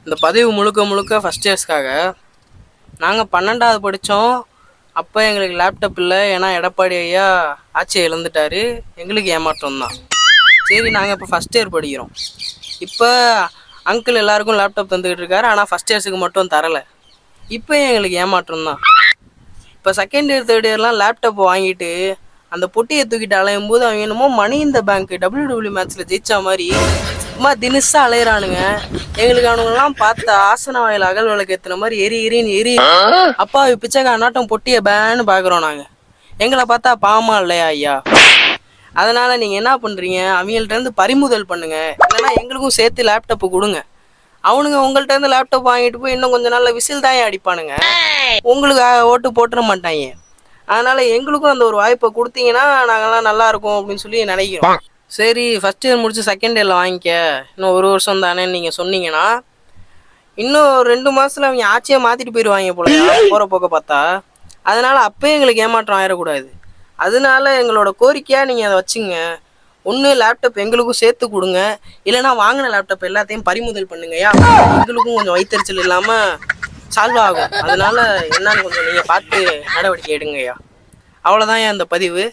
இந்த பதிவு முழுக்க முழுக்க ஃபஸ்ட் இயர்ஸ்க்காக. நாங்கள் 12வது படித்தோம். அப்போ எங்களுக்கு லேப்டாப் இல்லை, ஏன்னா எடப்பாடி ஐயா ஆட்சியை இழந்துட்டார். எங்களுக்கு ஏமாற்றம் தான். சரி, நாங்கள் இப்போ ஃபஸ்ட் இயர் படிக்கிறோம். இப்போ அங்கிள் எல்லாருக்கும் லேப்டாப் தந்துக்கிட்டு இருக்காரு, ஆனால் ஃபஸ்ட் இயர்ஸுக்கு மட்டும் தரலை. இப்போ எங்களுக்கு ஏமாற்றம் தான். இப்போ செகண்ட் இயர் தேர்ட் இயர்லாம் லேப்டாப் வாங்கிட்டு அந்த பொட்டியை தூக்கிட்டு அலையும் போது அவங்க என்னமோ மணி இந்த பேங்க் WWE மேட்ச்சில் ஜெயிச்சா மாதிரி சும்மா தினுசா அலையிறானுங்க. எங்களுக்கு அவனுங்கெல்லாம் பார்த்தா ஆசன வாயில் அகல் விளக்கு ஏற்றுன மாதிரி எரி அப்பா பிச்சைக்கா நாட்டம் பொட்டியை பேன்னு பார்க்குறோம். நாங்கள் எங்களை பார்த்தா பாவமா இல்லையா ஐயா? அதனால் நீங்கள் என்ன பண்ணுறீங்க, அவங்கள்ட்டேருந்து பறிமுதல் பண்ணுங்கள், இல்லைன்னா எங்களுக்கும் சேர்த்து லேப்டாப்பு கொடுங்க. அவனுங்க உங்கள்கிட்ட லேப்டாப் வாங்கிட்டு போய் இன்னும் கொஞ்சம் நாளில் விசில் தான் அடிப்பானுங்க, உங்களுக்கு ஓட்டு போட்டுற மாட்டாங்க. அதனால் எங்களுக்கும் அந்த ஒரு வாய்ப்பை கொடுத்தீங்கன்னா நாங்கள்லாம் நல்லா இருக்கும் அப்படின்னு சொல்லி நினைக்கிறோம். சரி, ஃபஸ்ட் இயர் முடிச்சு செகண்ட் இயரில் வாங்கிக்க, இன்னும் ஒரு வருஷம் தானேன்னு நீங்கள் சொன்னீங்கன்னா இன்னும் 2 மாதத்தில் அவங்க ஆட்சியை மாற்றிட்டு போயிடுவாங்க போல போகிற போக்க பார்த்தா. அதனால் அப்போயே எங்களுக்கு ஏமாற்றம் ஆயிடக்கூடாது. அதனால எங்களோட கோரிக்கையாக நீங்கள் அதை வச்சுங்க. ஒன்று லேப்டாப் எங்களுக்கும் சேர்த்து கொடுங்க, இல்லைனா வாங்கின லேப்டாப் எல்லாத்தையும் பறிமுதல் பண்ணுங்கய்யா. எங்களுக்கும் கொஞ்சம் வைத்தறிச்சல் இல்லாமல் சால்வ் ஆகும். அதனால என்னன்னு கொஞ்சம் நீங்கள் பார்த்து நடவடிக்கை எடுங்கய்யா. அவ்வளோதான் அந்த பதிவு.